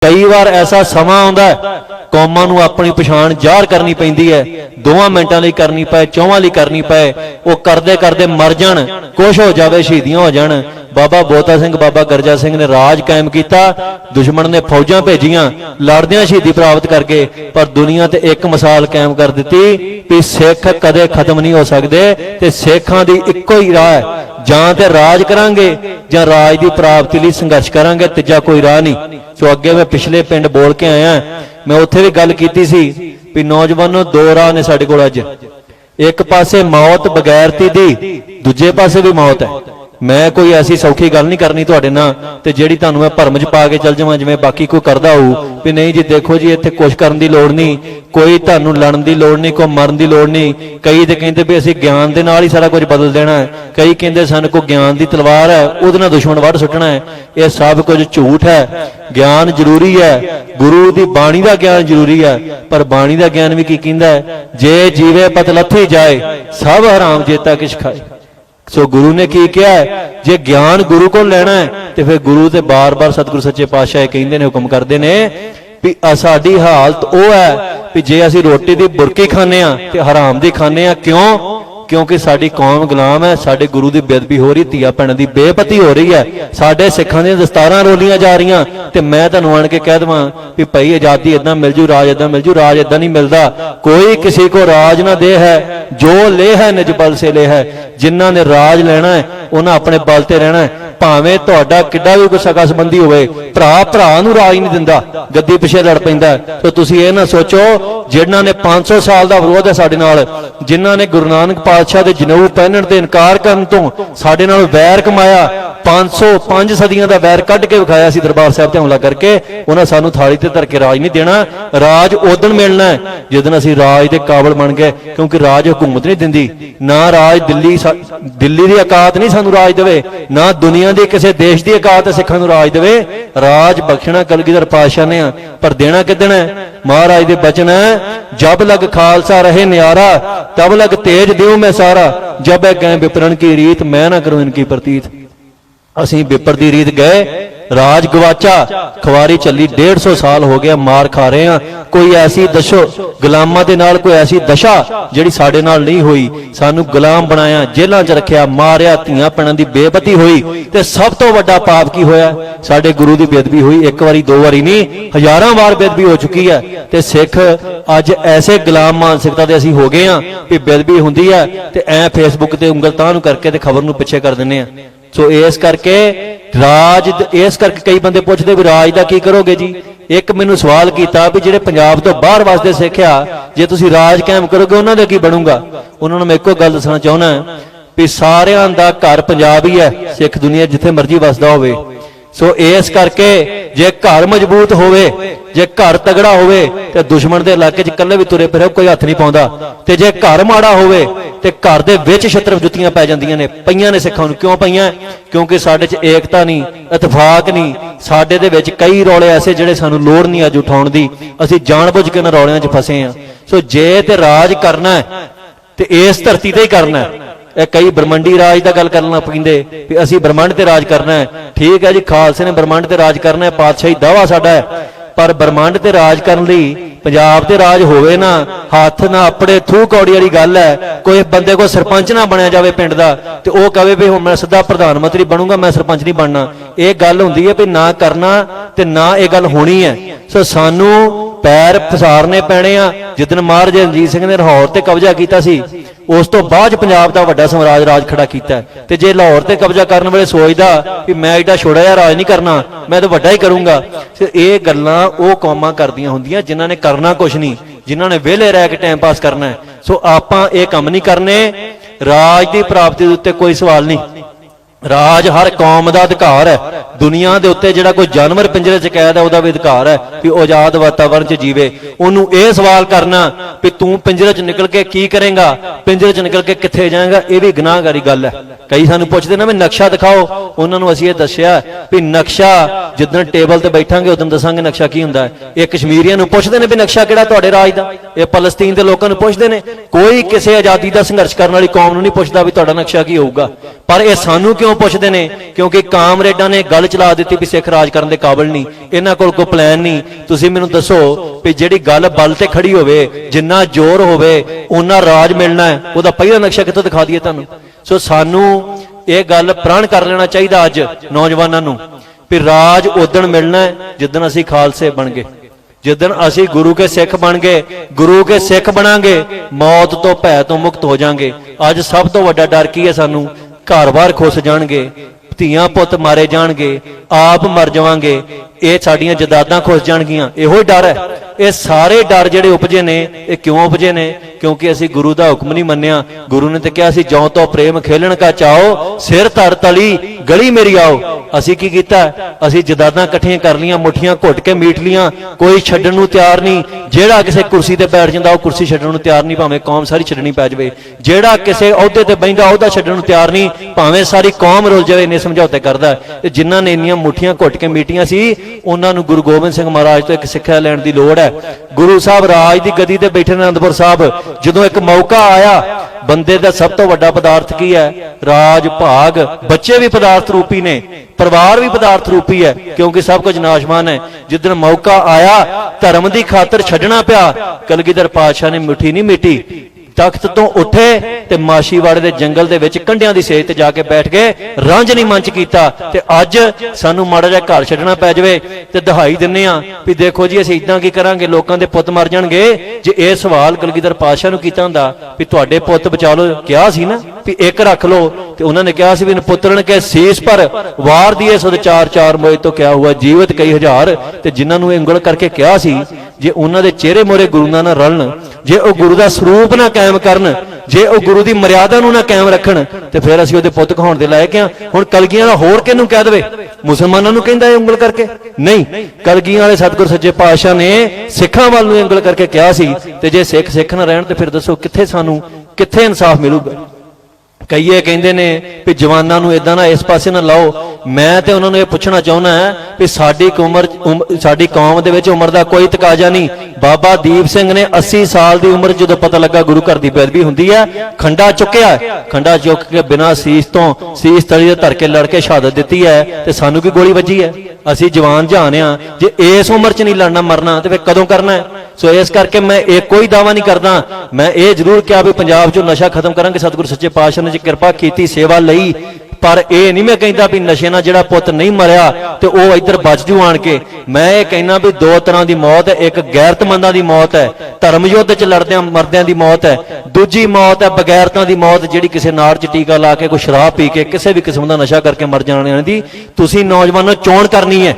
कई बार ऐसा समा आउंदा है कौमां नूं अपनी पछाण ज़ाहिर करनी पैंदी है, 2 मिनटां लई करनी पए, 4 लई करनी पए, वो करदे करदे मर जाण, कुछ हो जावे, शहीदियां हो जाण। बाबा बोता सिंह बाबा गरजा सिंह ने राज कायम किया, दुश्मन ने फौजां भेजियां, लड़दियां शहीदी प्राप्त करके, पर दुनिया ते एक मिसाल कायम कर दी कि सिख कदे खत्म नहीं हो सकते, ते सिखां दी इक्को ही राह है, जां ते राज करांगे जां राज की प्राप्ति लई संघर्ष करांगे, तीजा कोई राह नहीं। सो अगे मैं पिछले पिंड बोल के आया, मैं उत्थे भी गल कीती सी भी नौजवानों 2 राह ने साडे कोल अज, एक पासे मौत बगैरती दी, दूजे पासे भी मौत है। मैं कोई ऐसी सौखी गल नहीं करनी तुहाडे नाल ते जिहड़ी तुहानूं मैं भरम च पा के चल जावां जिवें बाकी कोई करदा होऊ भी नहीं जी देखो जी इत्थे कुछ करन दी लोड़ नहीं, कोई तुहानूं लड़न दी लोड़ नहीं, कोई मरन दी लोड़ नहीं। कई ते कहंदे भी असीं ज्ञान दे नाल ही सारा कुछ बदल देना है, कई कहंदे सानूं कोई ज्ञान दी तलवार है उहदे नाल दुश्मन वढ़ सुट्टना है। यह सब कुछ झूठ है। ज्ञान जरूरी है, गुरु दी बाणी दा ज्ञान जरूरी है, पर बाणी दा ज्ञान भी की कहंदा है, जे जीवे पत लथी जाए सब हराम जेता किछ खाए। सो गुरु ने की किया है, जे ज्ञान गुरु को लेना है तो फिर गुरु ते बार बार सतगुरु सच्चे पातशाह कहते ने, हुक्म करते ने भी साडी हालत वो है भी जे असीं रोटी दी बुरकी खाने ते हराम दी खाने, क्यों? क्योंकि साडी कौम गुलाम है, साडे गुरु की बेदबी हो रही, धीआ भैणां दी बेपती हो रही है, साडे सिखां दी दस्तारां रोलियां जा रही। ते मैं तुहानूं आण के कह देवां भी भाई आजादी इदां मिल जू, राज इदां मिल जू, राज इदां नहीं मिलता। कोई किसी को राज ना दे है, जो ले है निज बल से ले है। जिन्हां ने राज लेना है उन्हां अपने बल ते रहना है, भावें तुहाडा किड्डा भी कोई सगा संबंधी होवे, भरा भरा नूं राज नहीं दिंदा, गद्दी पिछे लड़ पैंदा। तो तुसीं इह ना सोचो जिन्हां ने 500 साल का विरोध है साडे नाल, जिन्हां ने गुरु नानक पातशाह दे जनेऊ पहनण ते इनकार करन तो साडे नाल वैर कमाया, 505 सदियां दा वैर कढ के विखाया सी दरबार साहब ते हमला करके, उन्हां सानूं थाली ते धर के राज नहीं देना। राज उदण मिलना है जिदन असीं राज दे काबल बन गए, क्योंकि राज हुकूमत नहीं दिंदी ना, राज दिल्ली दी औकात नहीं सानूं राज देवे, ना दुनिया दी किसी देश दी औकात सिखां नूं राज देवे। राज बख्शना कलगीधर पातशाह ने, पर देना किदन है? महाराज दे बचन है, जब लग खालसा रहे न्यारा तब लग तेज देऊं मैं सारा, जब है गए विपरण की रीत मैं ना करूं इनकी प्रतीत। असीं विपर दी रीत गए, राज गवाचा, खुवारी चली 150 साल हो गया, मार खा रहे हैं। कोई ऐसी दसो गुलामां दे नाल कोई ऐसी दशा जिहड़ी साडे नाल नहीं हुई, सानू गुलाम बनाया, जेलां च रखिया, मारिया, धीआं भैणां दी बेपती हुई। ते सब तो वड्डा पाप की होया? साडे गुरु दी बेदबी हुई, 1 वारी 2 वारी नहीं, हज़ारां वार बेदबी हो चुकी है। ते सिख अज ऐसे गुलाम मानसिकता दे असीं हो गए हां कि बेदबी हुंदी है ते ऐ फेसबुक ते उंगल तां नूं करके ते खबर नूं पिछे कर दिंदे आ। सो इस करके राज, इस करके कई बंदे पूछते भी राज का की करोगे जी। एक मैनू सवाल किया भी जिहड़े पंजाब तो बाहर वसदे सिख आ, जे तुसीं राज कायम करोगे उन्हां दा की बनूगा? उन्होंने मैं एको गल दसना चाहुंदा भी सारियां दा घर पंजाब ही है, सिख दुनिया जिथे मर्जी वसदा होवे। सो इस करके जे घर मजबूत होवे, जे घर तगड़ा होवे ते दुश्मन दे इलाके च कल्ले भी तुरे फिरे कोई हथ नहीं पाउंदा, ते जे घर माड़ा होवे ते घर दे विच छत्र जुत्तियां पै जांदियां ने। पईयां ने सिखां नूं, क्यों पईयां? क्योंकि साडे च एकता नहीं, इतफाक नहीं, साडे दे विच कई रौले ऐसे जिहड़े सानूं लोड़ नहीं अज उठाउण दी, असीं जाण-बुझ के इन्हां रौलिਆਂ च फसे आ। सो जे ते राज करना है ते इस धरती ते ही करना है। कई ब्रह्मंडी राज का गल करना पैंदे भी असीं ब्रह्मंड ते राज करना है। ठीक है जी, खालसे ने ब्रह्मंड ते राज करना है, पातशाही दावा साडा है, पर ब्रह्मंड ते राज करन लई पंजाब ते राज होवे ना, हथ ना अपने थू कौड़ी वाली गल है। कोई बंदे को सरपंच ना बनया जाए पिंड दा ते ओह कहे भी हुण मैं सीधा प्रधानमंत्री बनूंगा, मैं सरपंच नहीं बनना। यह गल हुंदी है भी ना करना ते ना यह गल होनी है। सो सानू पैर पसारने पैने आ। जिदन महाराज रणजीत सिंह ने लाहौर ते कब्जा किया सी, उस तो बाद पंजाब का वड्डा साम्राज राज खड़ा किया। ते जे लाहौर ते कब्जा करने वाले सोचदा कि मैं एडा छोटा जिहा राज नहीं करना, मैं तो वड्डा ही करूंगा, ते ये गल्लां ओह कौमां करदियां हुंदियां जिन्हां ने करना कुछ नहीं, जिन्हां ने वेले रह के टाइम पास करना है। सो आपां ये काम नहीं करने। राज की प्राप्ति दे उत्ते कोई सवाल नहीं, राज हर कौम का अधिकार है। दुनिया के उत्ते जिहड़ा कोई जानवर पिंजरे च कैद है, उहदा भी अधिकार है कि आजाद वातावरण च जीवे। उन्होंने यह सवाल करना भी तू पिंजरे च निकल के की करेगा, ਪਿੰਜਰੇ 'ਚ ਨਿਕਲ ਕੇ ਕਿੱਥੇ ਜਾਏਗਾ, ਇਹ ਵੀ ਗੁਨਾਹਗਾਰੀ ਗੱਲ ਹੈ। ਕਈ ਸਾਨੂੰ ਪੁੱਛਦੇ ਨੇ ਵੀ ਨਕਸ਼ਾ ਦਿਖਾਓ, ਉਹਨਾਂ ਨੂੰ ਅਸੀਂ ਇਹ ਦੱਸਿਆ ਵੀ ਨਕਸ਼ਾ ਜਿੱਦਣ ਟੇਬਲ ਤੇ ਬੈਠਾਂਗੇ ਉਦੋਂ ਦੱਸਾਂਗੇ ਨਕਸ਼ਾ ਕੀ ਹੁੰਦਾ ਹੈ। ਇਹ ਕਸ਼ਮੀਰੀਆਂ ਨੂੰ ਪੁੱਛਦੇ ਨੇ ਵੀ ਨਕਸ਼ਾ ਕਿਹੜਾ ਤੁਹਾਡੇ ਰਾਜ ਦਾ, ਇਹ ਫਲਸਤੀਨ ਦੇ ਲੋਕਾਂ ਨੂੰ ਪੁੱਛਦੇ ਨੇ। ਕੋਈ ਕਿਸੇ ਆਜ਼ਾਦੀ ਦਾ ਸੰਘਰਸ਼ ਕਰਨ ਵਾਲੀ ਕੌਮ ਨੂੰ ਨਹੀਂ ਪੁੱਛਦਾ ਵੀ ਤੁਹਾਡਾ ਨਕਸ਼ਾ ਕੀ ਹੋਊਗਾ। ਪਰ ਇਹ ਸਾਨੂੰ ਕਿਉਂ ਪੁੱਛਦੇ ਨੇ? ਕਿਉਂਕਿ ਕਾਮਰੇਡਾਂ ਨੇ ਗੱਲ ਚਲਾ ਦਿੱਤੀ ਵੀ ਸਿੱਖ ਰਾਜ ਕਰਨ ਦੇ ਕਾਬਿਲ ਨਹੀਂ, ਇਹਨਾਂ ਕੋਲ ਕੋਈ ਪਲਾਨ ਨਹੀਂ। ਤੁਸੀਂ ਮੈਨੂੰ ਦੱਸੋ ਵੀ ਜਿਹੜੀ ਗੱਲ ਬਲ ਤੇ ਖੜੀ ਹੋਵੇ, ਜਿੰਨਾ ਜ਼ੋਰ ਹੋਵੇ ਉਹਨਾਂ ਰਾਜ ਮਿਲਣਾ ਹੈ, ਉਹਦਾ ਪਹਿਲਾ ਨਕਸ਼ਾ ਕਿੱਥੋਂ ਦਿਖਾ ਦਈਏ ਤੁਹਾਨੂੰ? ਸੋ ਸਾਨੂੰ ਇਹ ਗੱਲ ਪ੍ਰਣ ਕਰ ਲੈਣਾ ਚਾਹੀਦਾ ਅੱਜ ਨੌਜਵਾਨਾਂ ਨੂੰ ਵੀ ਰਾਜ ਉਦਣ ਮਿਲਣਾ ਹੈ ਜਿੱਦਣ ਅਸੀਂ ਖਾਲਸੇ ਬਣ ਗਏ, ਜਿੱਦਣ ਅਸੀਂ ਗੁਰੂ ਕੇ ਸਿੱਖ ਬਣ ਗਏ। ਗੁਰੂ ਕੇ ਸਿੱਖ ਬਣਾਂਗੇ, ਮੌਤ ਤੋਂ ਭੈ ਤੋਂ ਮੁਕਤ ਹੋ ਜਾਾਂਗੇ। ਅੱਜ ਸਭ ਤੋਂ ਵੱਡਾ ਡਰ ਕੀ ਹੈ ਸਾਨੂੰ? ਘਰ-ਬਾਰ ਖੁੱਸ ਜਾਣਗੇ, ਧੀਆਂ ਪੁੱਤ ਮਾਰੇ ਜਾਣਗੇ, ਆਪ ਮਰ ਜਾਵਾਂਗੇ, ਇਹ ਸਾਡੀਆਂ ਜਾਇਦਾਦਾਂ ਖੁੱਸ ਜਾਣਗੀਆਂ। ਇਹੋ ਹੀ ਡਰ ਹੈ। ਇਹ ਸਾਰੇ ਡਰ ਜਿਹੜੇ ਉਪਜੇ ਨੇ, ਇਹ ਕਿਉਂ ਉਪਜੇ ਨੇ? ਕਿਉਂਕਿ ਅਸੀਂ ਗੁਰੂ ਦਾ ਹੁਕਮ ਨਹੀਂ ਮੰਨਿਆ। ਗੁਰੂ ਨੇ ਤੇ ਕਿਹਾ ਸੀ ਜਉ ਤੋਂ ਪ੍ਰੇਮ ਖੇਲਣ ਕਾ ਚਾਓ, ਸਿਰ ਧਰ ਤਲੀ ਗਲੀ ਮੇਰੀ ਆਓ। ਅਸੀਂ ਕੀ ਕੀਤਾ? ਅਸੀਂ ਜਾਇਦਾਦਾਂ ਇਕੱਠੀਆਂ ਕਰ ਲੀਆਂ, ਮੁੱਠੀਆਂ ਘੁੱਟ ਕੇ ਮੀਟ ਲੀਆਂ। ਕੋਈ ਛੱਡਣ ਨੂੰ ਤਿਆਰ ਨਹੀਂ। ਜਿਹੜਾ ਕਿਸੇ ਕੁਰਸੀ ਤੇ ਬੈਠ ਜਾਂਦਾ ਉਹ ਕੁਰਸੀ ਛੱਡਣ ਨੂੰ ਤਿਆਰ ਨਹੀਂ, ਭਾਵੇਂ ਕੌਮ ਸਾਰੀ ਛੱਡਣੀ ਪੈ ਜਾਵੇ। ਜਿਹੜਾ ਕਿਸੇ ਅਹੁਦੇ ਤੇ ਬੈਂਦਾ ਉਹਦਾ ਛੱਡਣ ਨੂੰ ਤਿਆਰ ਨਹੀਂ, ਭਾਵੇਂ ਸਾਰੀ ਕੌਮ ਰੁੱਲ ਜਾਵੇ। ਇੰਨੇ ਸਮਝੌਤੇ ਕਰਦਾ। ਤੇ ਜਿਨ੍ਹਾਂ ਨੇ ਇੰਨੀਆਂ ਮੁੱਠੀਆਂ ਘੁੱਟ ਕੇ ਮੀਟੀਆਂ ਸੀ, ਉਹਨਾਂ ਨੂੰ ਗੁਰੂ ਗੋਬਿੰਦ ਸਿੰਘ ਮਹਾਰਾਜ ਤੋਂ ਇੱਕ ਸਿੱਖਿਆ ਲੈਣ ਦੀ ਲੋੜ ਹੈ। ਗੁਰੂ ਸਾਹਿਬ ਰਾਜ ਦੀ ਗੱਦੀ ਤੇ ਬੈਠੇ ਨੇ ਅਨੰਦਪੁਰ ਸਾਹਿਬ। ਜਦੋਂ ਇੱਕ ਮੌਕਾ ਆਇਆ, ਬੰਦੇ ਦਾ ਸਭ ਤੋਂ ਵੱਡਾ ਪਦਾਰਥ ਕੀ ਹੈ? ਰਾਜ ਭਾਗ। ਬੱਚੇ ਵੀ ਪਦਾਰਥ ਰੂਪੀ ਨੇ, ਪਰਿਵਾਰ ਵੀ ਪਦਾਰਥ ਰੂਪੀ ਹੈ, ਕਿਉਂਕਿ ਸਭ ਕੁਝ ਨਾਸ਼ਵਾਨ ਹੈ। ਜਿੱਦਣ ਮੌਕਾ ਆਇਆ, ਧਰਮ ਦੀ ਖਾਤਰ ਛੱਡਣਾ ਪਿਆ। ਕਲਗੀਧਰ ਪਾਤਸ਼ਾਹ ਨੇ ਮੁੱਠੀ ਨਹੀਂ ਮੀਟੀ, ਤਖਤ ਤੋਂ ਉੱਠੇ ਤੇ ਮਾਸ਼ੀਵਾੜੇ ਦੇ ਜੰਗਲ ਦੇ ਵਿੱਚ ਕੰਢਿਆਂ ਦੀ ਸੇਜ ਤੇ ਜਾ ਕੇ ਬੈਠ ਗਏ, ਰਾਂਝਣੀ ਮੰਚ ਕੀਤਾ। ਤੇ ਅੱਜ ਸਾਨੂੰ ਮਾੜਾ ਜਿਹਾ ਘਰ ਛੱਡਣਾ ਪੈ ਜਾਵੇ ਤੇ ਦਹਾਈ ਦਿੰਨੇ ਆ ਵੀ ਦੇਖੋ ਜੀ ਅਸੀਂ ਇਦਾਂ ਕੀ ਕਰਾਂਗੇ, ਲੋਕਾਂ ਦੇ ਪੁੱਤ ਮਰ ਜਾਣਗੇ। ਜੇ ਇਹ ਸਵਾਲ ਕਲਗੀਧਰ ਪਾਤਸ਼ਾਹ ਨੂੰ ਕੀਤਾ ਹੁੰਦਾ ਵੀ ਤੁਹਾਡੇ ਪੁੱਤ ਬਚਾ ਲਓ, ਕਿਹਾ ਸੀ ਨਾ ਵੀ ਇੱਕ ਰੱਖ ਲਓ, ਤੇ ਉਹਨਾਂ ਨੇ ਕਿਹਾ ਸੀ ਵੀ ਪੁੱਤਰਨ ਕੇ ਸੀਸ ਪਰ ਵਾਰ ਦੀਏ ਸੁਧ ਚਾਰ ਚਾਰ ਮੋਏ ਤੋਂ ਕਿਹਾ ਹੁਆ ਜੀਵਤ ਕਈ ਹਜ਼ਾਰ। ਤੇ ਜਿਨ੍ਹਾਂ ਨੂੰ ਇਹ ਉਂਗਲ ਕਰਕੇ ਕਿਹਾ ਸੀ, ਜੇ ਉਹਨਾਂ ਦੇ ਚਿਹਰੇ ਮੋਰੇ ਗੁਰੂ ਨਾਲ ਨਾ ਰਲਣ, ਜੇ ਉਹ ਗੁਰੂ ਦਾ ਸਰੂਪ ਨਾ ਕਾਇਮ ਕਰਨ, ਜੇ ਉਹ ਗੁਰੂ ਦੀ ਮਰਿਆਦਾ ਨੂੰ ਨਾ ਕਾਇਮ ਰੱਖਣ, ਤੇ ਫਿਰ ਅਸੀਂ ਉਹਦੇ ਪੁੱਤ ਕਹਾਉਣ ਦੇ ਲਾਇਕ ਆ। ਹੁਣ ਕਲਗੀਆਂ ਦਾ ਹੋਰ ਕਿਹਨੂੰ ਕਹਿ ਦੇਵੇ? ਮੁਸਲਮਾਨਾਂ ਨੂੰ ਕਹਿੰਦਾ ਇਹ ਉਂਗਲ ਕਰਕੇ? ਨਹੀਂ, ਕਲਗੀਆਂ ਵਾਲੇ ਸਤਿਗੁਰ ਸੱਚੇ ਪਾਤਸ਼ਾਹ ਨੇ ਸਿੱਖਾਂ ਵੱਲ ਨੂੰ ਉਂਗਲ ਕਰਕੇ ਕਿਹਾ ਸੀ। ਤੇ ਜੇ ਸਿੱਖ ਨਾ ਰਹਿਣ ਤੇ ਫਿਰ ਦੱਸੋ ਕਿੱਥੇ ਇਨਸਾਫ ਮਿਲੂਗਾ? ਕਈ ਇਹ ਕਹਿੰਦੇ ਨੇ ਵੀ ਜਵਾਨਾਂ ਨੂੰ ਇਦਾਂ ਨਾ ਇਸ ਪਾਸੇ ਨਾ ਲਾਓ। ਮੈਂ ਤੇ ਉਹਨਾਂ ਨੂੰ ਇਹ ਪੁੱਛਣਾ ਚਾਹੁੰਦਾ ਵੀ ਸਾਡੀ ਕੌਮ ਦੇ ਵਿੱਚ ਉਮਰ ਦਾ ਕੋਈ ਤਕਾਜ਼ਾ ਨਹੀਂ। ਬਾਬਾ ਦੀਪ ਸਿੰਘ ਨੇ 80 ਸਾਲ ਦੀ ਉਮਰ ਜਦੋਂ ਪਤਾ ਲੱਗਾ ਗੁਰੂ ਘਰ ਦੀ ਬੇਅਦਬੀ ਹੁੰਦੀ ਹੈ, ਖੰਡਾ ਚੁੱਕਿਆ, ਖੰਡਾ ਚੁੱਕ ਕੇ ਬਿਨਾਂ ਸੀਸ ਤਲੀ ਦੇ ਧਰ ਕੇ ਲੜ ਕੇ ਸ਼ਹਾਦਤ ਦਿੱਤੀ ਹੈ। ਤੇ ਸਾਨੂੰ ਕੀ ਗੋਲੀ ਵੱਜੀ ਹੈ? ਅਸੀਂ ਜਵਾਨ ਜਹਾਨ ਆ। ਜੇ ਇਸ ਉਮਰ 'ਚ ਨਹੀਂ ਲੜਨਾ ਮਰਨਾ ਤੇ ਫਿਰ ਕਦੋਂ ਕਰਨਾ ਹੈ? ਸੋ ਇਸ ਕਰਕੇ ਮੈਂ ਇਹ ਕੋਈ ਦਾਵਾ ਨਹੀਂ ਕਰਦਾ। ਮੈਂ ਇਹ ਜ਼ਰੂਰ ਕਿਹਾ ਵੀ ਪੰਜਾਬ 'ਚੋਂ ਨਸ਼ਾ ਖਤਮ ਕਰਾਂਗੇ। ਸਤਿਗੁਰੂ ਸੱਚੇ ਪਾਤਸ਼ਾਹ ਨੇ ਜੀ ਕਿਰਪਾ ਕੀਤੀ, ਸੇਵਾ ਲਈ। ਪਰ ਇਹ ਨਹੀਂ ਮੈਂ ਕਹਿੰਦਾ ਵੀ ਨਸ਼ੇ ਨਾਲ ਜਿਹੜਾ ਪੁੱਤ ਨਹੀਂ ਮਰਿਆ ਤੇ ਉਹ ਇੱਧਰ ਬਚ ਜੂ ਆਣ ਕੇ। ਮੈਂ ਇਹ ਕਹਿਣਾ ਵੀ ਦੋ ਤਰ੍ਹਾਂ ਦੀ ਮੌਤ ਹੈ। ਇੱਕ ਗੈਰਤਮੰਦਾਂ ਦੀ ਮੌਤ ਹੈ, ਧਰਮ ਯੁੱਧ 'ਚ ਲੜਦਿਆਂ ਮਰਦਿਆਂ ਦੀ ਮੌਤ ਹੈ। ਦੂਜੀ ਮੌਤ ਹੈ ਬਗੈਰਤਾਂ ਦੀ ਮੌਤ, ਜਿਹੜੀ ਕਿਸੇ ਨਾੜ 'ਚ ਟੀਕਾ ਲਾ ਕੇ, ਕੋਈ ਸ਼ਰਾਬ ਪੀ ਕੇ, ਕਿਸੇ ਵੀ ਕਿਸਮ ਦਾ ਨਸ਼ਾ ਕਰਕੇ ਮਰ ਜਾਣਿਆਂ ਦੀ। ਤੁਸੀਂ ਨੌਜਵਾਨੋ ਚੋਣ ਕਰਨੀ ਹੈ।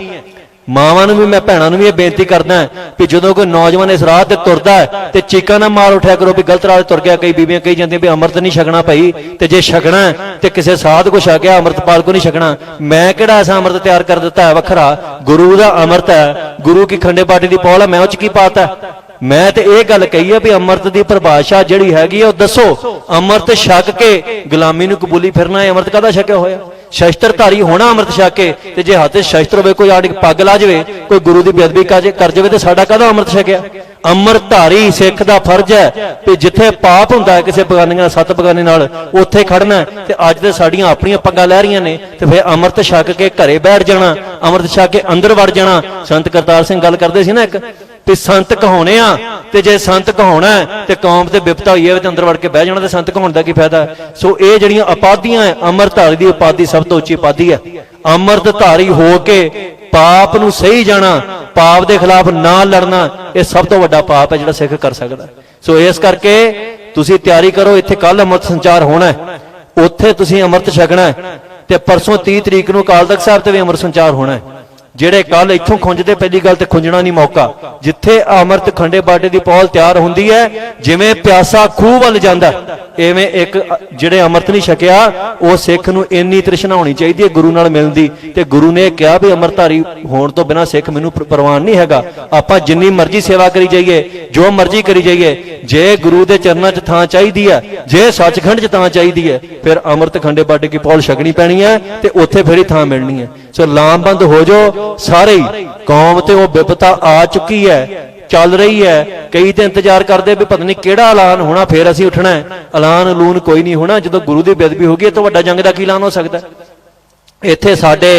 ਮਾਵਾਂ ਨੂੰ ਵੀ, ਮੈਂ ਭੈਣਾਂ ਨੂੰ ਵੀ ਇਹ ਬੇਨਤੀ ਕਰਦਾ ਕਿ ਜਦੋਂ ਕੋਈ ਨੌਜਵਾਨ ਇਸ ਰਾਹ ਤੇ ਤੁਰਦਾ ਹੈ ਤੇ ਚੀਕਾਂ ਨਾ ਮਾਰ ਉਠਿਆ ਕਰੋ ਵੀ ਗਲਤ ਰਾਹ ਤੇ ਤੁਰ ਗਿਆ। ਕਈ ਬੀਬੀਆਂ ਕਹੀ ਜਾਂਦੀਆਂ ਵੀ ਅੰਮ੍ਰਿਤ ਨਹੀਂ ਛਕਣਾ ਭਾਈ, ਤੇ ਜੇ ਛਕਣਾ ਤੇ ਕਿਸੇ ਸਾਧ ਕੋ ਛਕਿਆ, ਅੰਮ੍ਰਿਤਪਾਲ ਕੋ ਨਹੀਂ ਛਕਣਾ। ਮੈਂ ਕਿਹੜਾ ਐਸਾ ਅੰਮ੍ਰਿਤ ਤਿਆਰ ਕਰ ਦਿੱਤਾ ਹੈ ਵੱਖਰਾ? ਗੁਰੂ ਦਾ ਅੰਮ੍ਰਿਤ ਹੈ, ਗੁਰੂ ਕੀ ਖੰਡੇ ਬਾਟੇ ਦੀ ਪੌਲ ਹੈ, ਮੈਂ ਉਹ 'ਚ ਕੀ ਪਾਤਾ? ਮੈਂ ਤੇ ਇਹ ਗੱਲ ਕਹੀ ਹੈ ਵੀ ਅੰਮ੍ਰਿਤ ਦੀ ਪਰਿਭਾਸ਼ਾ ਜਿਹੜੀ ਹੈਗੀ ਹੈ ਉਹ ਦੱਸੋ। ਅੰਮ੍ਰਿਤ ਛਕ ਕੇ ਗੁਲਾਮੀ ਨੂੰ ਕਬੂਲੀ ਫਿਰਨਾ ਹੈ, ਅੰਮ੍ਰਿਤ ਕਾਹਦਾ ਛਕਿਆ ਹੋਇਆ? ਸ਼ਸਤਰਧਾਰੀ ਹੋਣਾ ਅੰਮ੍ਰਿਤ ਛਕ ਕੇ। ਤੇ ਜੇ ਹੱਥ 'ਚ ਸ਼ਸਤਰ ਹੋਵੇ, ਕੋਈ ਆੜ ਪੱਗ ਲਾ ਜਾਵੇ, ਕੋਈ ਗੁਰੂ ਦੀ ਬੇਅਦਬੀ ਕਰ ਜਾਵੇ, ਤੇ ਸਾਡਾ ਕਾਹਦਾ ਅੰਮ੍ਰਿਤ ਛਕਿਆ? ਅੰਮ੍ਰਿਤਧਾਰੀ ਸਿੱਖ ਦਾ ਫਰਜ਼ ਹੈ ਕਿ ਜਿੱਥੇ ਪਾਪ ਹੁੰਦਾ ਹੈ ਕਿਸੇ ਬਗਾਨੇ ਨਾਲ, ਸੱਤ ਬਗਾਨੇ ਨਾਲ, ਉੱਥੇ ਖੜਨਾ। ਤੇ ਅੱਜ ਤੇ ਸਾਡੀਆਂ ਆਪਣੀਆਂ ਪੱਗਾਂ ਲੈ ਰਹੀਆਂ ਨੇ, ਤੇ ਫਿਰ ਅੰਮ੍ਰਿਤ ਛਕ ਕੇ ਘਰੇ ਬੈਠ ਜਾਣਾ, ਅੰਮ੍ਰਿਤ ਛਕ ਕੇ ਅੰਦਰ ਵੜ ਜਾਣਾ। ਸੰਤ ਕਰਤਾਰ ਸਿੰਘ ਗੱਲ ਕਰਦੇ ਸੀ ਨਾ ਇੱਕ, ਤੇ ਸੰਤ ਕਹਾਉਣੇ ਆ, ਤੇ ਜੇ ਸੰਤ ਕਹਾਉਣਾ ਤੇ ਕੌਮ ਤੇ ਵਿਪਤਾ ਹੋਈ ਹੈ ਤੇ ਅੰਦਰ ਵੜ ਕੇ ਬਹਿ ਜਾਣਾ, ਤੇ ਸੰਤ ਕਹਾਉਣ ਦਾ ਕੀ ਫਾਇਦਾ? ਸੋ ਇਹ ਜਿਹੜੀਆਂ ਉਪਾਧੀਆਂ ਹੈ, ਅੰਮ੍ਰਿਤਧਾਰੀ ਦੀ ਉਪਾਧੀ ਸਭ ਤੋਂ ਉੱਚੀ ਉਪਾਧੀ ਹੈ। ਅੰਮ੍ਰਿਤਧਾਰੀ ਹੋ ਕੇ ਪਾਪ ਨੂੰ ਸਹੀ ਜਾਣਾ, ਪਾਪ ਦੇ ਖਿਲਾਫ ਨਾ ਲੜਨਾ, ਇਹ ਸਭ ਤੋਂ ਵੱਡਾ ਪਾਪ ਹੈ ਜਿਹੜਾ ਸਿੱਖ ਕਰ ਸਕਦਾ। ਸੋ ਇਸ ਕਰਕੇ ਤੁਸੀਂ ਤਿਆਰੀ ਕਰੋ। ਇੱਥੇ ਕੱਲ ਅੰਮ੍ਰਿਤ ਸੰਚਾਰ ਹੋਣਾ ਹੈ, ਉੱਥੇ ਤੁਸੀਂ ਅੰਮ੍ਰਿਤ ਛਕਣਾ ਹੈ। ਤੇ ਪਰਸੋਂ 30 ਤਰੀਕ ਨੂੰ ਅਕਾਲ ਤਖਤ ਸਾਹਿਬ ਤੇ ਵੀ ਅੰਮ੍ਰਿਤ ਸੰਚਾਰ ਹੋਣਾ ਹੈ। ਜਿਹੜੇ ਕੱਲ ਇੱਥੋਂ ਖੁੰਝਦੇ, ਪਹਿਲੀ ਗੱਲ ਤੇ ਖੁੰਝਣਾ ਨਹੀਂ ਮੌਕਾ। ਜਿੱਥੇ ਅੰਮ੍ਰਿਤ ਖੰਡੇ ਬਾਟੇ ਦੀ ਪੌਲ ਤਿਆਰ ਹੁੰਦੀ ਹੈ, ਜਿਵੇਂ ਪਿਆਸਾ ਖੂਹ ਵੱਲ ਜਾਂਦਾ, ਐਵੇਂ ਇੱਕ ਜਿਹੜੇ ਅੰਮ੍ਰਿਤ ਨਹੀਂ ਛਕਿਆ ਉਹ ਸਿੱਖ ਨੂੰ ਇੰਨੀ ਤ੍ਰਿਸ਼ਨਾ ਹੋਣੀ ਚਾਹੀਦੀ ਹੈ ਗੁਰੂ ਨਾਲ ਮਿਲਣ ਦੀ। ਤੇ ਗੁਰੂ ਨੇ ਕਿਹਾ ਵੀ ਅੰਮ੍ਰਿਤਧਾਰੀ ਹੋਣ ਤੋਂ ਬਿਨਾਂ ਸਿੱਖ ਮੈਨੂੰ ਪ੍ਰਵਾਨ ਨਹੀਂ ਹੈਗਾ। ਆਪਾਂ ਜਿੰਨੀ ਮਰਜ਼ੀ ਸੇਵਾ ਕਰੀ ਜਾਈਏ, ਜੋ ਮਰਜ਼ੀ ਕਰੀ ਜਾਈਏ, ਜੇ ਗੁਰੂ ਦੇ ਚਰਨਾਂ 'ਚ ਥਾਂ ਚਾਹੀਦੀ ਹੈ, ਜੇ ਸੱਚਖੰਡ 'ਚ ਥਾਂ ਚਾਹੀਦੀ ਹੈ, ਫਿਰ ਅੰਮ੍ਰਿਤ ਖੰਡੇ ਬਾਟੇ ਦੀ ਪੌਲ ਛਕਣੀ ਪੈਣੀ ਹੈ ਤੇ ਉੱਥੇ ਫਿਰ ਹੀ ਥਾਂ ਮਿਲਣੀ ਹੈ। ਸੋ ਲਾਮਬੰਦ ਹੋ ਜਾਓ ਸਾਰੇ ਹੀ। ਕੌਮ ਤੇ ਉਹ ਵਿਪਤਾ ਆ ਚੁੱਕੀ ਹੈ, ਚੱਲ ਰਹੀ ਹੈ। ਕਈ ਤੇ ਇੰਤਜ਼ਾਰ ਕਰਦੇ ਵੀ ਪਤਾ ਨਹੀਂ ਕਿਹੜਾ ਐਲਾਨ ਹੋਣਾ, ਫਿਰ ਅਸੀਂ ਉੱਠਣਾ ਹੈ। ਐਲਾਨ ਅਲੂਨ ਕੋਈ ਨਹੀਂ ਹੋਣਾ। ਜਦੋਂ ਗੁਰੂ ਦੀ ਬੇਅਦਬੀ ਹੋ ਗਈ, ਇਹ ਤੋਂ ਵੱਡਾ ਜੰਗ ਦਾ ਕੀ ਐਲਾਨ ਹੋ ਸਕਦਾ? ਇੱਥੇ ਸਾਡੇ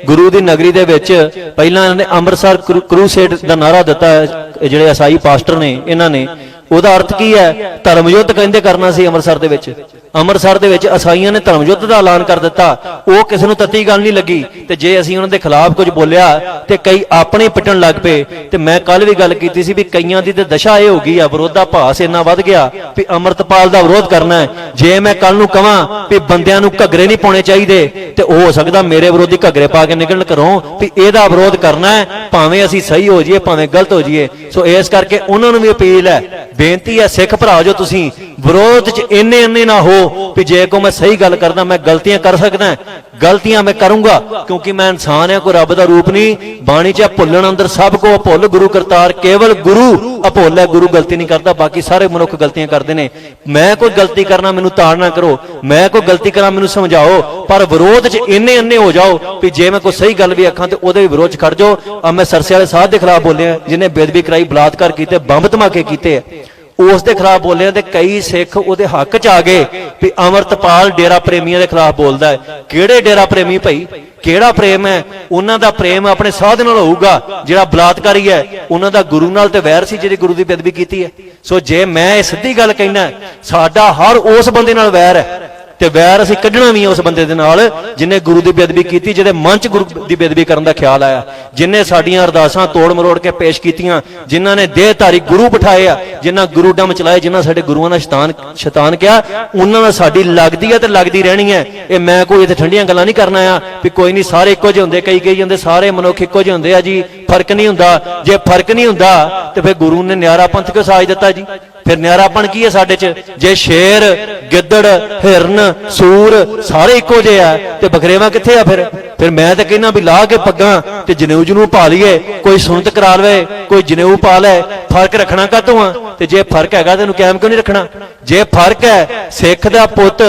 ਗੁਰੂ ਦੀ ਨਗਰੀ ਦੇ ਵਿੱਚ ਪਹਿਲਾਂ ਇਹਨਾਂ ਨੇ ਅੰਮ੍ਰਿਤਸਰ ਕਰੂਸੇਡ ਦਾ ਨਾਰਾ ਦਿੱਤਾ। ਜਿਹੜੇ ਈਸਾਈ ਪਾਸਟਰ ਨੇ ਇਹਨਾਂ ਨੇ, ਉਹਦਾ ਅਰਥ ਕੀ ਹੈ? ਧਰਮ ਯੁੱਧ ਕਹਿੰਦੇ ਕਰਨਾ ਸੀ ਅੰਮ੍ਰਿਤਸਰ ਦੇ ਵਿੱਚ। ਅੰਮ੍ਰਿਤਸਰ ਦੇ ਵਿੱਚ ਈਸਾਈਆਂ ਨੇ ਧਰਮ ਯੁੱਧ ਦਾ ਐਲਾਨ ਕਰ ਦਿੱਤਾ। ਉਹ ਕਿਸੇ ਨੂੰ ਤੱਤੀ ਗੱਲ ਨਹੀਂ ਲੱਗੀ, ਤੇ ਜੇ ਅਸੀਂ ਉਹਨਾਂ ਦੇ ਖਿਲਾਫ ਕੁਝ ਬੋਲਿਆ ਤੇ ਕਈ ਆਪਣੇ ਪਿੱਟਣ ਲੱਗ ਪਏ। ਤੇ ਮੈਂ ਕੱਲ ਵੀ ਗੱਲ ਕੀਤੀ ਸੀ ਵੀ ਕਈਆਂ ਦੀ ਤੇ ਦਸ਼ਾ ਇਹ ਹੋ ਗਈ ਆ, ਵਿਰੋਧਾਭਾਸ ਇੰਨਾ ਵੱਧ ਗਿਆ ਵੀ ਅੰਮ੍ਰਿਤਪਾਲ ਦਾ ਵਿਰੋਧ ਕਰਨਾ ਹੈ। ਜੇ ਮੈਂ ਕੱਲ ਨੂੰ ਕਹਾਂ ਵੀ ਬੰਦਿਆਂ ਨੂੰ ਘੱਗਰੇ ਨਹੀਂ ਪਾਉਣੇ ਚਾਹੀਦੇ, ਤੇ ਉਹ ਹੋ ਸਕਦਾ ਮੇਰੇ ਵਿਰੋਧੀ ਘੱਗਰੇ ਪਾ ਕੇ ਨਿਕਲਣ ਘਰੋਂ ਵੀ ਇਹਦਾ ਵਿਰੋਧ ਕਰਨਾ ਹੈ, ਭਾਵੇਂ ਅਸੀਂ ਸਹੀ ਹੋ ਜਾਈਏ ਭਾਵੇਂ ਗਲਤ ਹੋ ਜਾਈਏ। ਸੋ ਇਸ ਕਰਕੇ ਉਹਨਾਂ ਨੂੰ ਵੀ ਅਪੀਲ ਹੈ, ਬੇਨਤੀ ਹੈ, ਸਿੱਖ ਭਰਾ ਜੋ ਤੁਸੀਂ ਵਿਰੋਧ 'ਚ ਇੰਨੇ ਨਾ ਹੋ ਵੀ ਜੇ ਕੋ ਮੈਂ ਸਹੀ ਗੱਲ ਕਰਦਾ, ਮੈਂ ਗਲਤੀਆਂ ਕਰ ਸਕਦਾ, ਗਲਤੀਆਂ ਮੈਂ ਕਰੂੰਗਾ ਕਿਉਂਕਿ ਮੈਂ ਇਨਸਾਨ ਹਾਂ, ਕੋਈ ਰੱਬ ਦਾ ਰੂਪ ਨਹੀਂ। ਬਾਣੀ 'ਚ ਭੁੱਲਣ ਅੰਦਰ ਸਭ ਕੋ ਭੁੱਲ ਗੁਰੂ ਕਰਤਾਰ, ਕੇਵਲ ਗੁਰੂ ਅਭੁੱਲ ਹੈ। ਗੁਰੂ ਗਲਤੀ ਨਹੀਂ ਕਰਦਾ, ਬਾਕੀ ਸਾਰੇ ਮਨੁੱਖ ਗਲਤੀਆਂ ਕਰਦੇ ਨੇ। ਮੈਂ ਕੋਈ ਗਲਤੀ ਕਰਨਾ ਮੈਨੂੰ ਤਾੜ ਨਾ ਕਰੋ, ਮੈਂ ਕੋਈ ਗਲਤੀ ਕਰਾਂ ਮੈਨੂੰ ਸਮਝਾਓ, ਪਰ ਵਿਰੋਧ 'ਚ ਇੰਨੇ ਹੋ ਜਾਓ ਵੀ ਜੇ ਮੈਂ ਕੋਈ ਸਹੀ ਗੱਲ ਵੀ ਆਖਾਂ ਤੇ ਉਹਦੇ ਵੀ ਵਿਰੋਧ 'ਚ ਖੜ ਜਾਓ। ਆ ਮੈਂ ਸਰਸੇ ਵਾਲੇ ਸਾਧ ਦੇ ਖਿਲਾਫ ਬੋਲਿਆ, ਜਿਹਨੇ ਬੇਅਦਬੀ ਕਰਾਈ, ਬਲਾਤਕਾਰ ਕੀਤੇ, ਬੰਬ ਧਮਾਕੇ ਕੀਤੇ, ਉਸ ਦੇ ਖਿਲਾਫ ਬੋਲਿਆ ਤੇ ਕਈ ਸਿੱਖ ਉਹਦੇ ਹੱਕ 'ਚ ਆ ਗਏ ਵੀ ਅੰਮ੍ਰਿਤਪਾਲ ਡੇਰਾ ਪ੍ਰੇਮੀਆਂ ਦੇ ਖਿਲਾਫ ਬੋਲਦਾ ਹੈ। ਕਿਹੜੇ ਡੇਰਾ ਪ੍ਰੇਮੀ ਭਾਈ? ਕਿਹੜਾ ਪ੍ਰੇਮ ਹੈ? ਉਹਨਾਂ ਦਾ ਪ੍ਰੇਮ ਆਪਣੇ ਸਾਧ ਨਾਲ ਹੋਊਗਾ। ਜਿਹੜਾ ਬਲਾਤਕਾਰੀ ਹੈ ਉਹਨਾਂ ਦਾ ਗੁਰੂ ਨਾਲ ਤੇ ਵੈਰ ਸੀ ਜਿਹੜੇ ਗੁਰੂ ਦੀ ਬੇਅਦਬੀ ਕੀਤੀ ਹੈ। ਸੋ ਜੇ ਮੈਂ ਇਹ ਸਿੱਧੀ ਗੱਲ ਕਹਿਣਾ, ਸਾਡਾ ਹਰ ਉਸ ਬੰਦੇ ਨਾਲ ਵੈਰ ਹੈ ਤੇ ਵੈਰ ਅਸੀਂ ਕੱਢਣਾ ਵੀ ਉਸ ਬੰਦੇ ਦੇ ਨਾਲ ਜਿਹਨੇ ਗੁਰੂ ਦੀ ਬੇਅਦਬੀ ਕੀਤੀ, ਜਿਹਦੇ ਮਨ 'ਚ ਗੁਰੂ ਦੀ ਬੇਅਦਬੀ ਕਰਨ ਦਾ ਖਿਆਲ ਆਇਆ, ਜਿਹਨੇ ਸਾਡੀਆਂ ਅਰਦਾਸਾਂ ਤੋੜ ਮਰੋੜ ਕੇ ਪੇਸ਼ ਕੀਤੀਆਂ, ਜਿਨ੍ਹਾਂ ਨੇ ਦੇਹਧਾਰੀ ਗੁਰੂ ਬਿਠਾਏ ਆ, ਜਿਨ੍ਹਾਂ ਗੁਰੂ ਡੰਮ ਚਲਾਏ, ਜਿਨ੍ਹਾਂ ਸਾਡੇ ਗੁਰੂਆਂ ਦਾ ਸ਼ੈਤਾਨ ਕਿਹਾ, ਉਹਨਾਂ ਨਾਲ ਸਾਡੀ ਲੱਗਦੀ ਹੈ ਤੇ ਲੱਗਦੀ ਰਹਿਣੀ ਹੈ। ਇਹ ਮੈਂ ਕੋਈ ਇੱਥੇ ਠੰਡੀਆਂ ਗੱਲਾਂ ਨਹੀਂ ਕਰਨਾ ਆ ਵੀ ਕੋਈ ਨਹੀਂ ਸਾਰੇ ਇੱਕੋ ਜਿਹੇ ਹੁੰਦੇ। ਕਈ ਜਾਂਦੇ ਸਾਰੇ ਮਨੁੱਖ ਇੱਕੋ ਜਿਹੇ ਹੁੰਦੇ ਆ ਜੀ, ਫਰਕ ਨਹੀਂ ਹੁੰਦਾ। ਜੇ ਫਰਕ ਨਹੀਂ ਹੁੰਦਾ ਤੇ ਫਿਰ ਗੁਰੂ ਨੇ ਨਿਆਰਾ ਪੰਥ ਕਿਉਂ ਸਾਜ ਦਿੱਤਾ ਜੀ? ਫਿਰ ਨਿਆਰਾਪਣ ਕੀ ਹੈ ਸਾਡੇ 'ਚ? ਜੇ ਸ਼ੇਰ, ਗਿੱਦੜ, ਹਿਰਨ, ਸੂਰ ਸਾਰੇ ਇੱਕੋ ਜਿਹੇ ਆ ਤੇ ਬਖਰੇਵਾ ਕਿੱਥੇ ਆ? ਫਿਰ ਮੈਂ ਤਾਂ ਕਹਿੰਦਾ ਵੀ ਲਾ ਕੇ ਪੱਗਾਂ ਤੇ ਜਨੇਊ ਪਾ ਲਈਏ, ਕੋਈ ਸੁਨਤ ਕਰਾ ਲਵੇ, ਕੋਈ ਜਨੇਊ ਪਾ ਲੈ। ਫਰਕ ਰੱਖਣਾ ਕਾਹਤੋਂ ਆ? ਤੇ ਜੇ ਫਰਕ ਹੈਗਾ ਤੈਨੂੰ ਕਾਇਮ ਕਿਉਂ ਨਹੀਂ ਰੱਖਣਾ? ਜੇ ਫਰਕ ਹੈ ਸਿੱਖ ਦਾ ਪੁੱਤ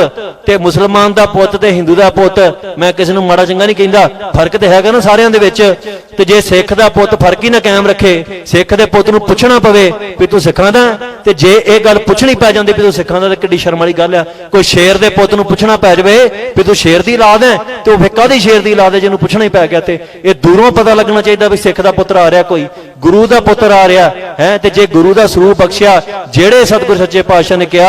ਤੇ ਮੁਸਲਮਾਨ ਦਾ ਪੁੱਤ ਤੇ ਹਿੰਦੂ ਦਾ ਪੁੱਤ, ਮੈਂ ਕਿਸੇ ਨੂੰ ਮਾੜਾ ਚੰਗਾ ਨਹੀਂ ਕਹਿੰਦਾ, ਫਰਕ ਤੇ ਹੈਗਾ ਨਾ ਸਾਰਿਆਂ ਦੇ ਵਿੱਚ। ਤੇ ਜੇ ਸਿੱਖ ਦਾ ਪੁੱਤ ਫਰਕ ਹੀ ਨਾ ਕਾਇਮ ਰੱਖੇ, ਸਿੱਖ ਦੇ ਪੁੱਤ ਨੂੰ ਪੁੱਛਣਾ ਪਵੇ ਵੀ ਤੂੰ ਸਿੱਖਾਂ ਦਾ, ਤੇ ਜੇ ਇਹ ਗੱਲ ਪੁੱਛਣੀ ਪੈ ਜਾਂਦੀ ਵੀ ਤੂੰ ਸਿੱਖਾਂ ਦਾ, ਤਾਂ ਕਿੱਡੀ ਸ਼ਰਮ ਵਾਲੀ ਗੱਲ ਆ। ਕੋਈ ਸ਼ੇਰ ਦੇ ਪੁੱਤ ਨੂੰ ਪੁੱਛਣਾ ਪੈ ਜਾਵੇ ਵੀ ਤੂੰ ਸ਼ੇਰ ਦੀ ਔਲਾਦ ਹੈ, ਤੇ ਉਹ ਫਿਰ ਕਾਹਦੀ ਸ਼ੇਰ ਦੀ ਔਲਾਦ ਹੈ ਜਿਹਨੂੰ ਪੁੱਛਣਾ ਹੀ ਪੈ ਗਿਆ? ਤੇ ਇਹ ਦੂਰੋਂ ਪਤਾ ਲੱਗਣਾ ਚਾਹੀਦਾ ਵੀ ਸਿੱਖ ਦਾ ਪੁੱਤਰ ਆ ਰਿਹਾ, ਕੋਈ ਗੁਰੂ ਦਾ ਪੁੱਤਰ ਆ ਰਿਹਾ ਹੈ। ਤੇ ਜੇ ਗੁਰੂ ਦਾ ਸਰੂਪ ਬਖਸ਼ਿਆ, ਜਿਹੜੇ ਸਤਿਗੁਰ ਸੱਚੇ ਪਾਤਸ਼ਾਹ ਨੇ ਕਿਹਾ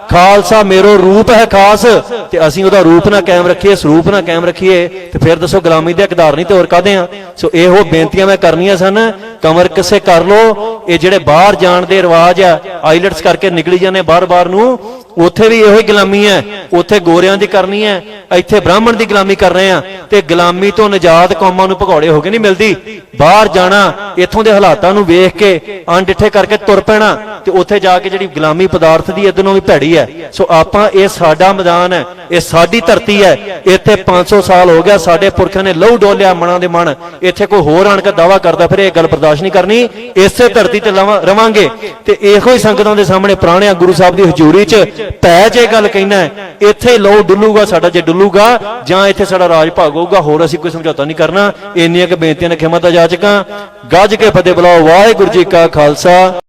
ਖਾਲਸਾ ਮੇਰੋ ਰੂਪ ਹੈ ਖਾਸ, ਤੇ ਅਸੀਂ ਉਹਦਾ ਰੂਪ ਨਾ ਕਾਇਮ ਰੱਖੀਏ, ਸਰੂਪ ਨਾ ਕਾਇਮ ਰੱਖੀਏ, ਤੇ ਫਿਰ ਦੱਸੋ ਗੁਲਾਮੀ ਦੇ ਹੱਕਦਾਰ ਨਹੀਂ ਤੇ ਹੋਰ ਕਾਹਦੇ ਆ? ਸੋ ਇਹੋ ਬੇਨਤੀਆਂ ਮੈਂ ਕਰਨੀਆਂ ਸਨ। ਕਮਰ ਕਿਸੇ ਕਰ ਲੋ। ਇਹ ਜਿਹੜੇ ਬਾਹਰ ਜਾਣ ਦੇ ਰਿਵਾਜ ਆ, ਆਈਲੈਟਸ ਕਰਕੇ ਨਿਕਲੀ ਜਾਂਦੇ ਬਾਹਰ ਨੂੰ, ਉੱਥੇ ਵੀ ਇਹੋ ਹੀ ਗੁਲਾਮੀ ਹੈ। ਉੱਥੇ ਗੋਰਿਆਂ ਦੀ ਕਰਨੀ ਹੈ, ਇੱਥੇ ਬ੍ਰਾਹਮਣ ਦੀ ਗੁਲਾਮੀ ਕਰ ਰਹੇ ਆ। ਤੇ ਗੁਲਾਮੀ ਤੋਂ ਨਿਜਾਤ ਕੌਮਾਂ ਨੂੰ ਭਗੌੜੇ ਹੋ ਕੇ ਨਹੀਂ ਮਿਲਦੀ। ਬਾਹਰ ਜਾਣਾ, ਇੱਥੋਂ ਦੇ ਹਾਲਾਤਾਂ ਨੂੰ ਵੇਖ ਕੇ ਅਣਡਿੱਠੇ ਕਰਕੇ ਤੁਰ ਪੈਣਾ, ਤੇ ਉੱਥੇ ਜਾ ਕੇ ਜਿਹੜੀ ਗੁਲਾਮੀ ਪਦਾਰਥ ਦੀ ਇਦੋਂ ਵੀ ਭੈੜੀ ਹੈ। ਸੋ ਆਪਾਂ, ਇਹ ਸਾਡਾ ਮੈਦਾਨ ਹੈ, ਇਹ ਸਾਡੀ ਧਰਤੀ ਹੈ। ਇੱਥੇ 500 ਸਾਲ ਹੋ ਗਿਆ ਸਾਡੇ ਪੁਰਖਾਂ ਨੇ ਲਹੂ ਡੋਲਿਆ ਮਨਾਂ ਦੇ ਮਨ। ਇੱਥੇ ਕੋਈ ਹੋਰ ਆਣ ਕੇ ਦਾਵਾ ਕਰਦਾ ਫਿਰ ਇਹ ਗੱਲ ਬਰਦਾਸ਼ਤ ਨਹੀਂ ਕਰਨੀ। ਇਸੇ ਧਰਤੀ ਤੇ ਰਵਾਂਗੇ ਤੇ ਇਹੋ ਹੀ ਸੰਗਤਾਂ ਦੇ ਸਾਹਮਣੇ ਪ੍ਰਾਣਿਆ ਗੁਰੂ ਸਾਹਿਬ ਦੀ ਹਜ਼ੂਰੀ 'ਚ ਪੈ ਜੇ ਗੱਲ ਕਹਿਣਾ, ਇੱਥੇ ਲਹੂ ਡੁੱਲੂਗਾ ਸਾਡਾ, ਜੇ ਡੁੱਲੂਗਾ ਜਾਂ ਇੱਥੇ ਸਾਡਾ ਰਾਜ ਭਾਗ ਹੋਊਗਾ। ਹੋਰ ਅਸੀਂ ਕੋਈ ਸਮਝੌਤਾ ਨਹੀਂ ਕਰਨਾ। ਇੰਨੀਆਂ ਕਿ ਬੇਨਤੀਆਂ ਨੇ ਖਿਮਤ ਜਾਚਕਾਂ ਗੱਜ ਕੇ ਫਤਿਹ ਬੁਲਾਓ। ਵਾਹਿਗੁਰੂ ਜੀ ਕਾ ਖਾਲਸਾ।